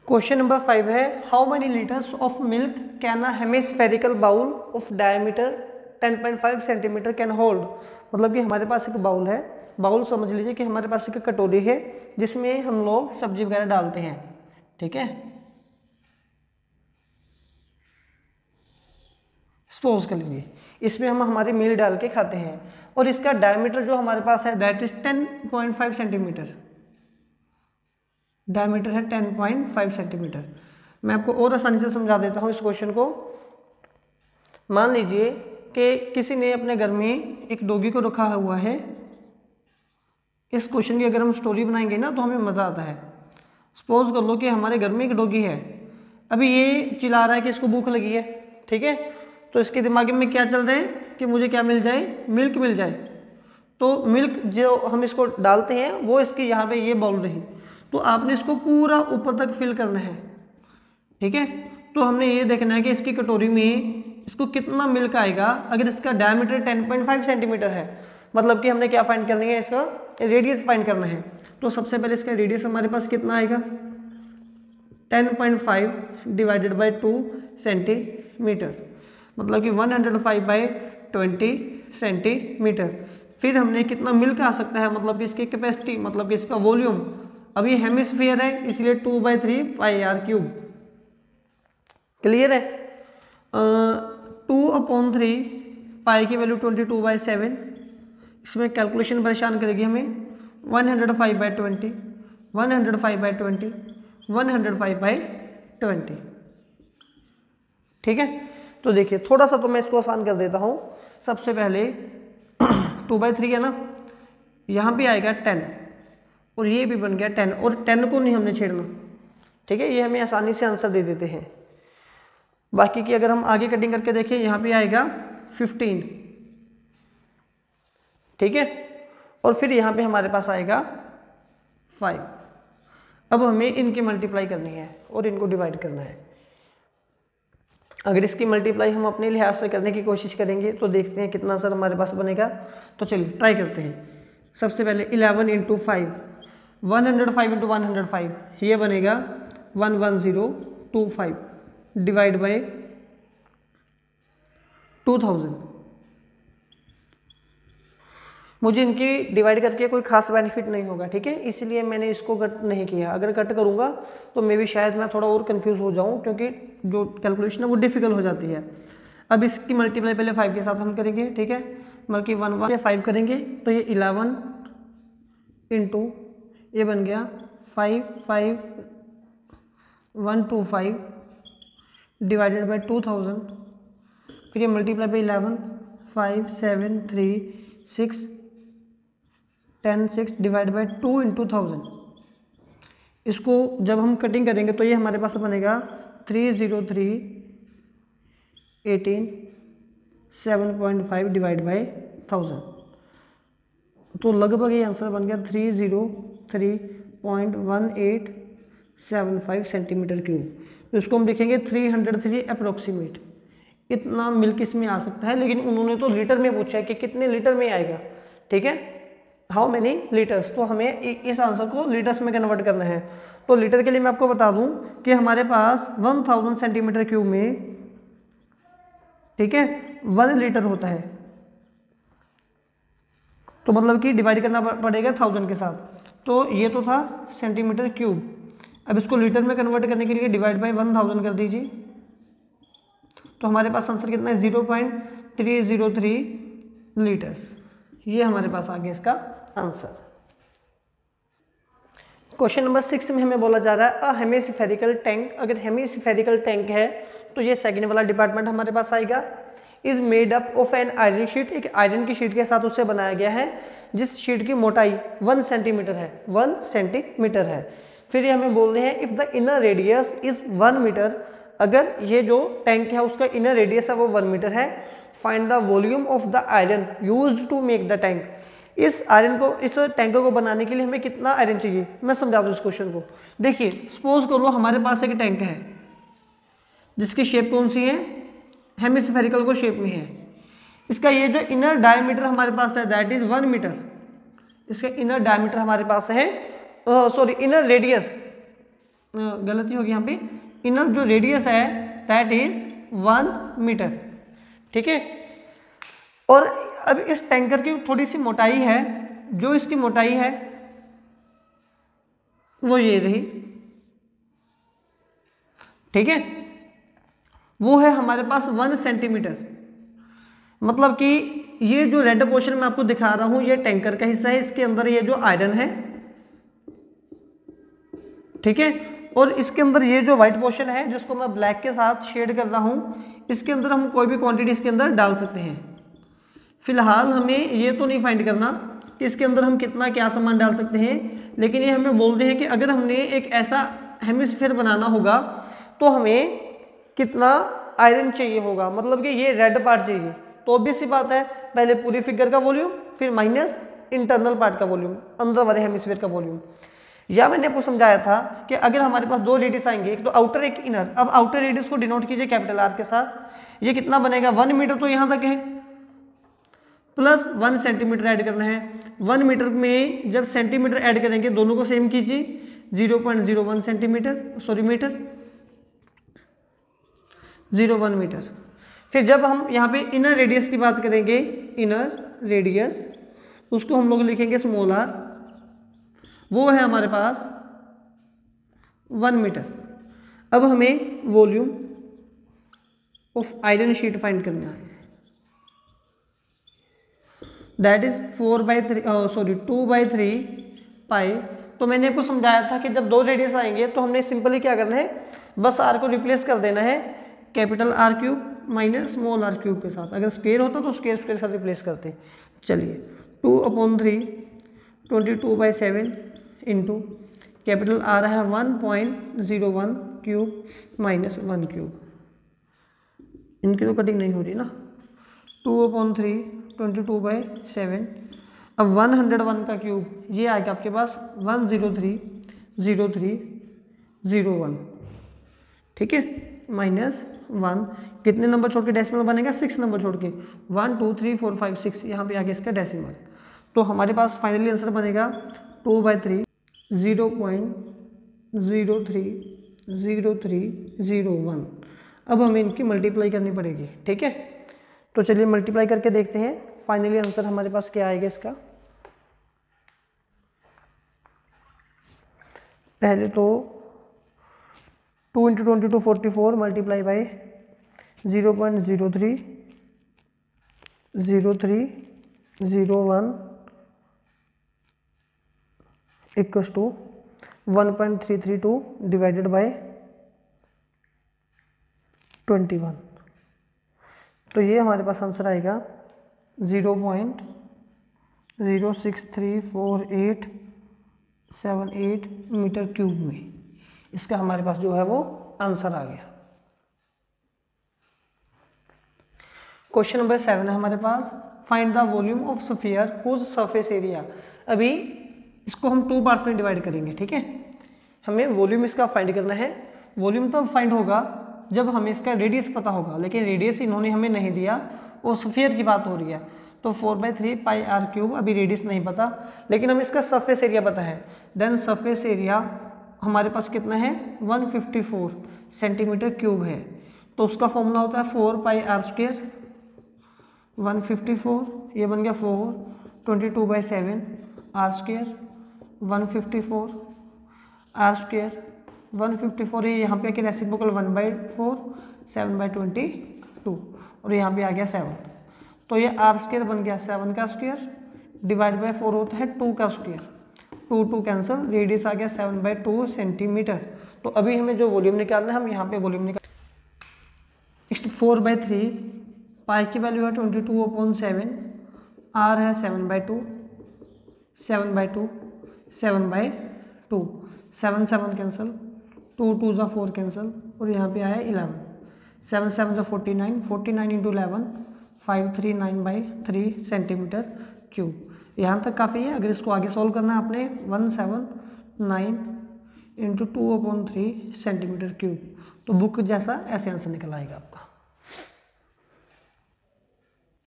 Question number 5 है how many litres of milk can a hemispherical bowl of diameter 10.5 centimetre can hold. मतलब कि हमारे पास एक bowl है, बाउल समझ लीजिए कि हमारे पास एक कटोरी है जिसमें हम लोग सब्जी वगैरह डालते हैं, ठीक है। सपोज कर लीजिए इसमें हम हमारी मील डाल के खाते हैं और इसका डायमीटर जो हमारे पास है दैट इज 10.5 सेंटीमीटर। डायमीटर है 10.5 सेंटीमीटर। मैं आपको और आसानी से समझा देता हूँ इस क्वेश्चन को। मान लीजिए कि किसी ने अपने घर में एक डॉगी को रखा हुआ है। इस क्वेश्चन की अगर हम स्टोरी बनाएंगे ना तो हमें मज़ा आता है। सपोज कर लो कि हमारे घर में एक डॉगी है, अभी ये चिल्ला रहा है कि इसको भूख लगी है, ठीक है। तो इसके दिमाग में क्या चल रहा है कि मुझे क्या मिल जाए, मिल्क मिल जाए। तो मिल्क जो हम इसको डालते हैं वो इसकी यहाँ पे ये बाउल रही, तो आपने इसको पूरा ऊपर तक फिल करना है, ठीक है। तो हमने ये देखना है कि इसकी कटोरी में इसको कितना मिल्क आएगा। अगर इसका डायमीटर 10.5 सेंटीमीटर है, मतलब कि हमने क्या फाइंड करनी है, इसका रेडियस फाइंड करना है। तो सबसे पहले इसका रेडियस हमारे पास कितना आएगा, 10.5 डिवाइडेड बाई 2 सेंटीमीटर, मतलब कि 105/20 सेंटीमीटर। फिर हमने कितना मिल्क आ सकता है, मतलब कि इसकी कैपेसिटी, मतलब कि इसका वॉल्यूम। अब ये हेमिस्फीयर है इसलिए 2/3 πr³। क्लियर है। 2/3 पाई की वैल्यू 22/7। इसमें कैलकुलेशन परेशान करेगी हमें। 105/20 105/20 105/20, ठीक है। तो देखिए थोड़ा सा तो मैं इसको आसान कर देता हूँ। सबसे पहले 2/3 है ना, यहाँ पे आएगा 10 और ये भी बन गया 10, और 10 को नहीं हमने छेड़ना, ठीक है। ये हमें आसानी से आंसर दे देते हैं। बाकी की अगर हम आगे कटिंग करके देखें, यहाँ पे आएगा 15, ठीक है। और फिर यहाँ पे हमारे पास आएगा 5। अब हमें इनकी मल्टीप्लाई करनी है और इनको डिवाइड करना है। अगर इसकी मल्टीप्लाई हम अपने लिहाज से करने की कोशिश करेंगे तो देखते हैं कितना आंसर हमारे पास बनेगा। तो चलिए ट्राई करते हैं। सबसे पहले 11 × 5, 105 × 105, ये बनेगा 11025 डिवाइड बाई 2000। मुझे इनकी डिवाइड करके कोई खास बेनिफिट नहीं होगा, ठीक है, इसलिए मैंने इसको कट नहीं किया। अगर कट करूँगा तो मे भी शायद मैं थोड़ा और कंफ्यूज हो जाऊँ, क्योंकि जो कैलकुलेशन है वो डिफ़िकल्ट हो जाती है। अब इसकी मल्टीप्लाई पहले 5 के साथ हम करेंगे, ठीक है, मतलब कि 1 5 करेंगे तो ये 11 इंटू ये बन गया 55125 डिवाइडेड बाई 2000। फिर ये मल्टीप्लाई बाई 11 5 7 3 6 10 6 डिवाइड बाई 2 × 1000। इसको जब हम कटिंग करेंगे तो ये हमारे पास बनेगा 303 18 7.5 डिवाइड बाई 1000। तो लगभग ये आंसर बन गया 303.1875 सेंटीमीटर क्यूब। तो इसको हम लिखेंगे 303 अप्रोक्सीमेट। इतना मिल्क इसमें आ सकता है, लेकिन उन्होंने तो लीटर में पूछा है कि कितने लीटर में आएगा, ठीक है, हाउ मेनी लीटर्स। तो हमें इस आंसर को लीटर्स में कन्वर्ट करना है। तो लीटर के लिए मैं आपको बता दूं कि हमारे पास 1000 सेंटीमीटर क्यूब में, ठीक है, 1 लीटर होता है। तो मतलब कि डिवाइड करना पड़ेगा 1000 के साथ। तो ये तो था सेंटीमीटर क्यूब। अब इसको लीटर में कन्वर्ट करने के लिए डिवाइड बाई 1000 कर दीजिए। तो हमारे पास आंसर कितना है, 0.303 लीटर्स। ये हमारे पास आ गया इसका आंसर। क्वेश्चन नंबर 6 में हमें बोला जा रहा है अ हेमिस्फेरिकल टैंक। अगर हेमिस्फेरिकल टैंक है तो ये सेकंड वाला डिपार्टमेंट हमारे पास आएगा। Is made up of an iron sheet. एक आयरन की शीट के साथ उसे बनाया गया है जिस शीट की मोटाई 1 सेंटीमीटर है, 1 सेंटीमीटर है। फिर ये हमें बोल रहे हैं if the inner radius is 1 metre. अगर ये जो टैंक है उसका इनर रेडियस है वो 1 मीटर है। Find the volume of the iron used to make the tank. इस आयरन को, इस टैंक को बनाने के लिए हमें कितना आयरन चाहिए, मैं समझा दूँ इस क्वेश्चन को। देखिए सपोज कर लो हमारे पास एक टैंक है जिसकी शेप कौन सी है, हेमिस्फेरिकल को शेप में है। इसका ये जो इनर डायमीटर हमारे पास है दैट इज 1 मीटर। इसका इनर डायमीटर हमारे पास है, सॉरी इनर रेडियस गलती होगी यहाँ पे, इनर जो रेडियस है दैट इज 1 मीटर। ठीक है, और अब इस टैंकर की थोड़ी सी मोटाई है, जो इसकी मोटाई है वो ये रही। ठीक है, वो है हमारे पास 1 सेंटीमीटर। मतलब कि ये जो रेड पोर्शन मैं आपको दिखा रहा हूं ये टैंकर का हिस्सा है, इसके अंदर ये जो आयरन है, ठीक है, और इसके अंदर ये जो व्हाइट पोर्शन है जिसको मैं ब्लैक के साथ शेड कर रहा हूं, इसके अंदर हम कोई भी क्वांटिटी इसके अंदर डाल सकते हैं। फिलहाल हमें ये तो नहीं फाइंड करना कि इसके अंदर हम कितना क्या सामान डाल सकते हैं, लेकिन ये हमें बोल रहे हैं कि अगर हमने एक ऐसा हेमिस्फीयर बनाना होगा तो हमें कितना आयरन चाहिए होगा, मतलब कि ये रेड पार्ट चाहिए। तो ऑब्वियस सी बात है, पहले पूरी फिगर का वॉल्यूम, फिर माइनस इंटरनल पार्ट का वॉल्यूम, अंदर वाले हेमिस्फीयर का वॉल्यूम। या मैंने आपको समझाया था कि अगर हमारे पास दो रेडियस आएंगे, एक तो आउटर एक इनर। अब आउटर रेडियस को डिनोट कीजिए कैपिटल आर के साथ। ये कितना बनेगा, 1 मीटर तो यहाँ तक है, प्लस 1 सेंटीमीटर ऐड करना है। 1 मीटर में जब सेंटीमीटर ऐड करेंगे दोनों को सेम कीजिए, 0.01 सेंटीमीटर, सॉरी मीटर, 0.1 मीटर। फिर जब हम यहाँ पे इनर रेडियस की बात करेंगे, इनर रेडियस उसको हम लोग लिखेंगे स्मॉल आर, वो है हमारे पास 1 मीटर। अब हमें volume of iron sheet find करना है, दैट इज 2/3 पाई। तो मैंने आपको समझाया था कि जब दो रेडियस आएंगे तो हमने सिंपली क्या करना है, बस आर को रिप्लेस कर देना है capital R cube minus small R cube के साथ। अगर स्क्वायर होता तो स्क्वायर के साथ रिप्लेस करते। चलिए 2/3 22/7 इंटू कैपिटल आर है 1.01 क्यूब माइनस 1 क्यूब। इनकी तो कटिंग नहीं हो रही ना। 2/3 22/7। अब 101 का क्यूब ये आएगा आपके पास 1030301, ठीक है, माइनस 1। कितने नंबर छोड़ के डेसिमल बनेगा, 6 नंबर छोड़ के, 1 2 3 4 5 6, यहाँ पे आगे इसका डेसिमल। तो हमारे पास फाइनली आंसर बनेगा 2/3 0.030301। अब हमें इनकी मल्टीप्लाई करनी पड़ेगी, ठीक है। तो चलिए मल्टीप्लाई करके देखते हैं फाइनली आंसर हमारे पास क्या आएगा इसका। पहले तो 2 × 22 44 multiply by 0.030301 equals to 1.332 divided by 21। तो ये हमारे पास आंसर आएगा 0.063478 मीटर क्यूब में। इसका हमारे पास जो है वो आंसर आ गया। क्वेश्चन नंबर 7 है हमारे पास, find the volume of sphere whose surface area. अभी इसको हम 2 पार्ट्स में डिवाइड करेंगे, ठीक है। हमें वॉल्यूम इसका फाइंड करना है। वॉल्यूम तब फाइंड होगा जब हमें इसका रेडियस पता होगा, लेकिन रेडियस इन्होंने हमें नहीं दिया, वो स्फीयर की बात हो रही है। तो 4/3 पाई आर क्यूब, अभी रेडियस नहीं पता, लेकिन हमें इसका सरफेस एरिया पता है। देन सरफेस एरिया हमारे पास कितना है, 154 सेंटीमीटर क्यूब है। तो उसका फॉर्मूला होता है 4 पाई आर स्क्वायर, 154 ये बन गया 4, 22/7 आर स्क्वायर, 154 आर स्क्वायर, 154 ये यहाँ पे आके रेसिप्रोकल 1/4 7/22 और यहाँ पे आ गया 7। तो ये आर स्क्वायर बन गया 7 का स्क्वायर, डिवाइड बाय 4 होता है 2 का स्क्वायर, 2 कैंसिल, रेडियस आ गया 7/2 सेंटीमीटर। तो अभी हमें जो वॉल्यूम निकालना है, हम यहाँ पे वॉल्यूम निकाल। नेक्स्ट 4/3 पाई की वैल्यू है 22/7, आर है 7/2, 7/2 7/2, 7 7 कैंसिल, 2 2 ज़ा 4 कैंसिल और यहाँ पे आया 11, 7 7 ज़ा 49, 49 इंटू 11 539/3 सेंटीमीटर क्यूब। यहाँ तक काफ़ी है। अगर इसको आगे सॉल्व करना है आपने 179 इंटू 2/3 सेंटीमीटर क्यूब, तो बुक जैसा ऐसे आंसर निकल आएगा आपका।